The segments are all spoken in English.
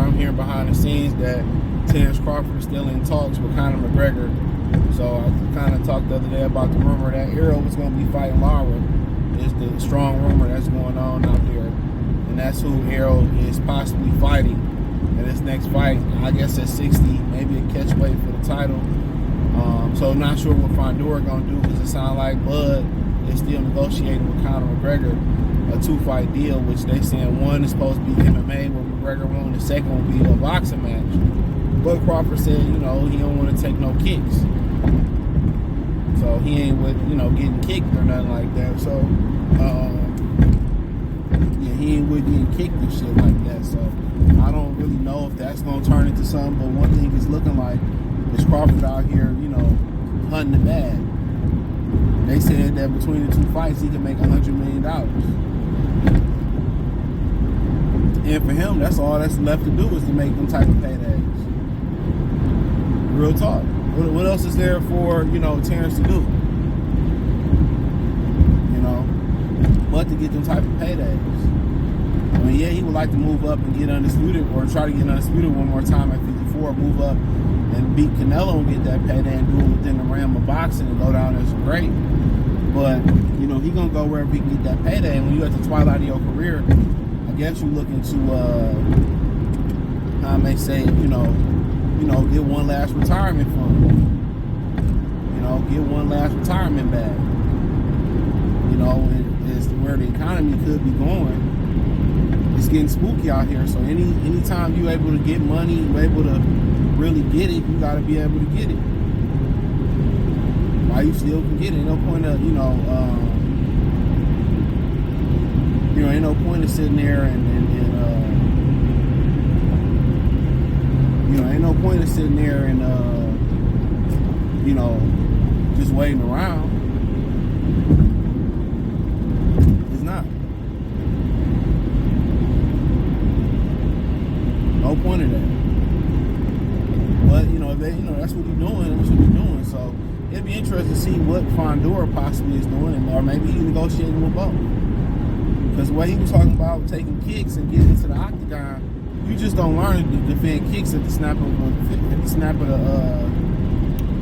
I'm hearing behind the scenes that Terence Crawford is still in talks with Conor McGregor. So I kind of talked the other day about the rumor that Errol was going to be fighting Lara. Is the strong rumor that's going on out there. And that's who Errol is possibly fighting in this next fight. I guess at 60, maybe a catch weight for the title. So not sure what Fondor going to do, because it sounds like Bud is still negotiating with Conor McGregor a 2-fight deal, which they saying one is supposed to be MMA where McGregor won, the second will be a boxing match. But Crawford said, he don't want to take no kicks. So he ain't with, getting kicked or nothing like that. So, he ain't with getting kicked and shit like that. So I don't really know if that's going to turn into something. But one thing it's looking like is Crawford out here, hunting the bag. They said that between the 2 fights, he can make $100 million. And for him, that's all that's left to do is to make them type of paydays. Real talk. What else is there for, Terence to do? But to get them type of paydays. I mean, yeah, he would like to move up and get undisputed, or try to get undisputed one more time at 54, move up and beat Canelo and get that payday and do it within the realm of boxing and go down as great. But, he going to go wherever he can get that payday. And when you're at the twilight of your career, I guess you're looking to, I may say, get one last retirement fund. Get one last retirement bag. As to where the economy could be going, it's getting spooky out here. So anytime you're able to get money, you're able to really get it, you got to be able to get it. While you still can get it, ain't no point of ain't no point of sitting there ain't no point of sitting there and just waiting around. It's not. No point in that. But if they, that's what you're doing. That's what you're doing. So it'd be interesting to see what Fondor possibly is doing, or maybe he's negotiating with both. Because the way he was talking about taking kicks and getting into the octagon, you just don't learn to defend kicks at the snap of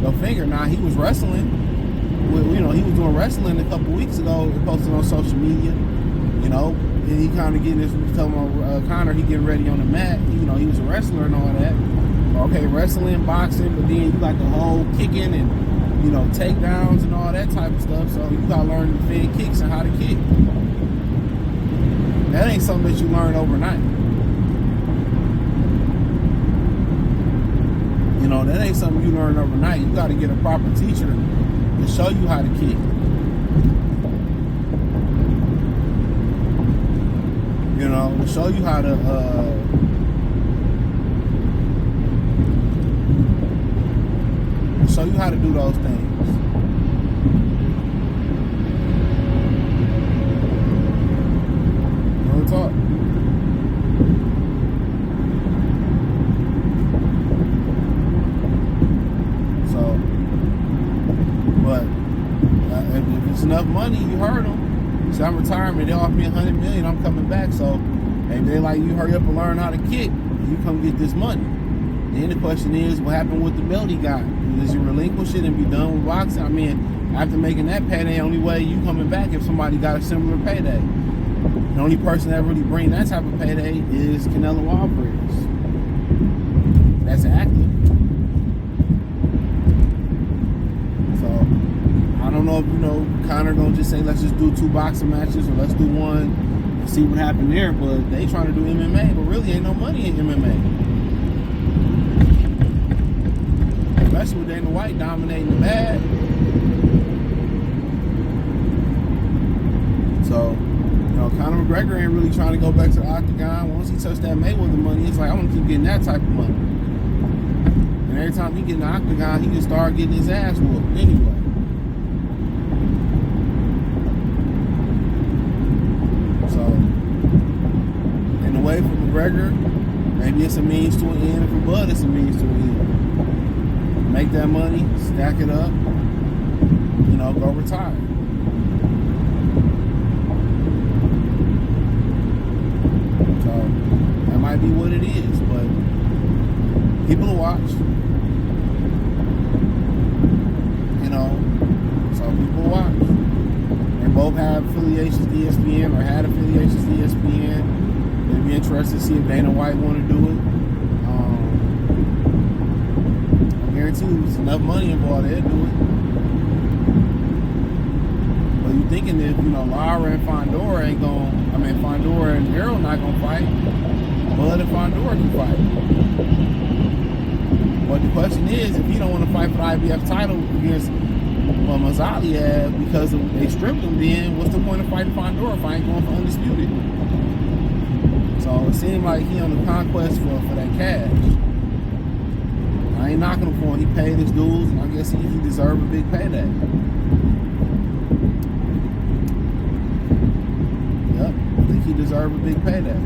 the finger. Now he was wrestling. He was doing wrestling a couple weeks ago. He posted on social media. And he kind of getting this. Telling Conor he getting ready on the mat. He was a wrestler and all that. Okay, wrestling, boxing, but then you got the whole kicking and takedowns and all that type of stuff. So you gotta learn to defend kicks and how to kick. That ain't something that you learn overnight. That ain't something you learn overnight. You got to get a proper teacher to show you how to kick. To show you how to do those things. Real talk. If it's enough money, you heard them. So I'm retirement, they offer me $100 million, I'm coming back. So maybe they like, you hurry up and learn how to kick, and you come get this money. Then the question is, what happened with the belt he got? Does you relinquish it and be done with boxing? I mean, after making that payday, the only way you coming back if somebody got a similar payday. The only person that really bring that type of payday is Canelo Alvarez. That's active. I don't know if Conor gonna just say let's just do 2 boxing matches or let's do one and see what happened there, but they trying to do MMA, but really ain't no money in MMA. Especially with Dana White dominating the bag. So, Conor McGregor ain't really trying to go back to the octagon. Once he touched that Mayweather money, it's like I want to keep getting that type of money. And every time he get in the octagon, he can start getting his ass whooped anyway. Away from McGregor, maybe it's a means to an end, and for Bud it's a means to an end. Make that money, stack it up, go retire. So that might be what it is, but people to watch. You know, so people watch. They both have affiliations to ESPN or had affiliations to ESPN. It'd be interesting to see if Dana White want to do it. I guarantee you, there's enough money involved, they'll do it. But you thinking that, you know, Lara and Fondor ain't going, I mean, Fondor and Errol not going to fight. Bud and Fondor can fight. But the question is, if he don't want to fight for the IBF title against Mazzali because they stripped him, then what's the point of fighting Fondor if I ain't going for undisputed? So it seemed like he on the conquest for that cash. I ain't knocking him for it. He paid his dues, and I guess he deserved a big payday. Yep, I think he deserved a big payday.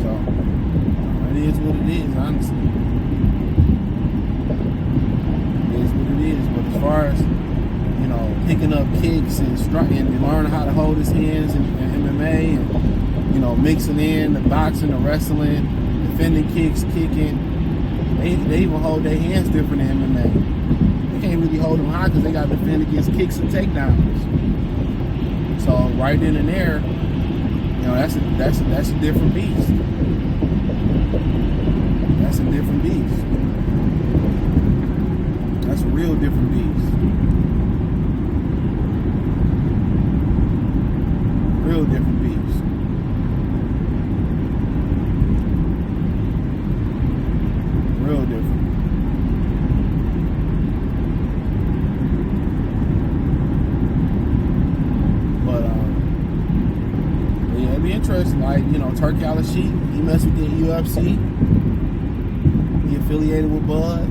So it is what it is, honestly. It is what it is. But as far as, you know, picking up kicks and learning how to hold his hands in MMA, and, you know, mixing in the boxing, the wrestling, defending kicks, kicking. They even hold their hands different in MMA. They can't really hold them high because they got to defend against kicks and takedowns. So right then and there, you know, that's a different beast. That's a different beast. That's a real different beast. Real different beast. Real different. But yeah, it'd be interesting. Like, you know, Turki Al-Sheikh, he messed with the UFC. He affiliated with Bud.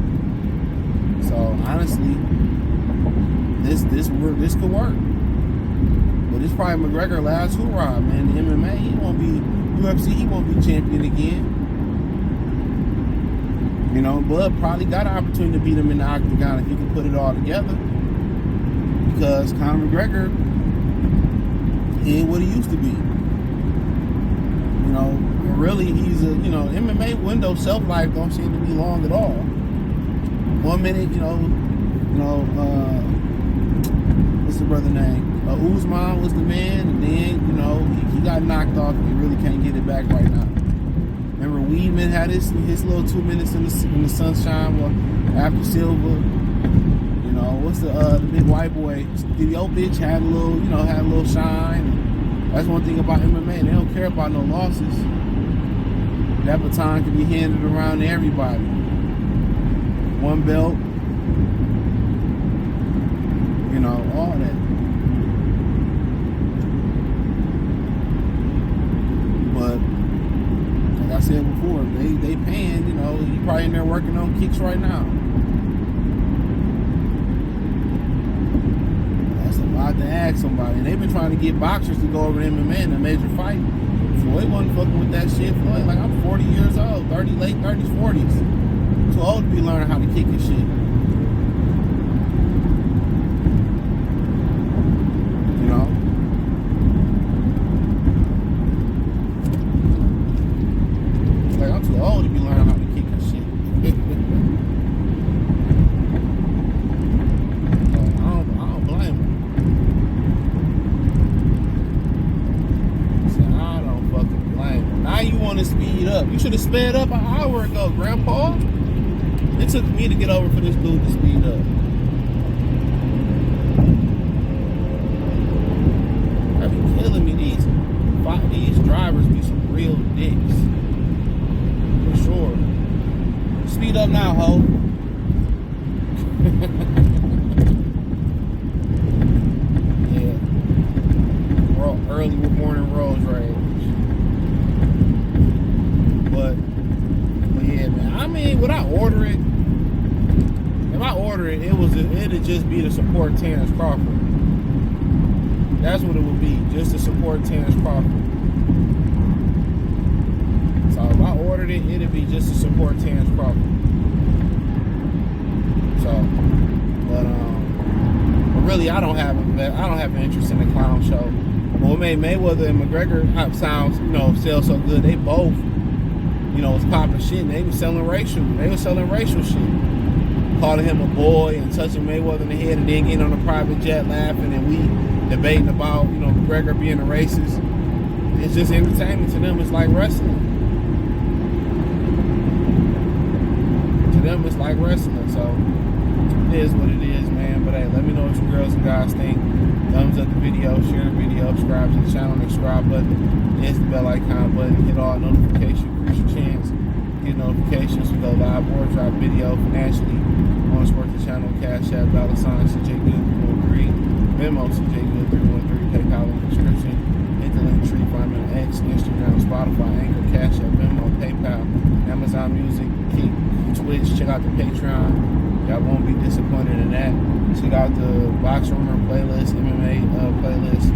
So honestly, this could work. But it's probably McGregor last hoorah, man. The MMA, he won't be UFC. He won't be champion again. You know, Bud probably got an opportunity to beat him in the octagon if he could put it all together. Because Conor McGregor, he ain't what he used to be. You know, really, he's a, you know, MMA window shelf life don't seem to be long at all. 1 minute, what's the brother name? Usman was the man, and then, you know, he got knocked off and he really can't get it back right now. Remember, Weidman had his little 2 minutes in the sunshine after Silva. You know, what's the big white boy? The old bitch had a little shine. That's one thing about MMA. They don't care about no losses. That baton can be handed around to everybody. One belt. You know, all that. But like I said before, they paying, you know, you probably in there working on kicks right now. That's a lot to ask somebody. And they've been trying to get boxers to go over to MMA in a major fight. Floyd wasn't fucking with that shit. Floyd, like, I'm 40 years old, late 30s, 40s. Too old to be learning how to kick and shit. You know? Like, I'm too old to be learning how to kick and shit. So, I don't blame him. So, I don't fucking blame him. Now you want to speed up. You should have sped up an hour ago, Grandpa. It took me to get over for this dude to speed up. That be killing me. These drivers be some real dicks. For sure. Speed up now, ho. Yeah. Early morning road rage. But yeah, man. I mean, would I order it? If I order it, it'd just be to support Terence Crawford. That's what it would be, just to support Terence Crawford. So if I ordered it, it'd be just to support Terence Crawford. So, but really, I don't have an interest in the clown show. But what made Mayweather and McGregor sounds, sell so good, they both, was popping shit. And they were selling racial shit. Calling him a boy and touching Mayweather in the head and then getting on a private jet laughing and we debating about, McGregor being a racist. It's just entertainment to them. It's like wrestling. To them, it's like wrestling. So it is what it is, man. But hey, let me know what you girls and guys think. Thumbs up the video, share the video, subscribe to the channel, the subscribe button, hit the bell icon button, hit all notifications, increase your chance, get notifications. We go live or drop video financially. Want to support the channel, Cash App, $ CJ Good 313, Venmo CJ Good 313, PayPal in the description. Hit the link tree, find me on X, Instagram, Spotify, Anchor, Cash App, Venmo, PayPal, Amazon Music, Twitch. Check out the Patreon. Y'all won't be disappointed in that. Check out the Box Rumor playlist, MMA playlist.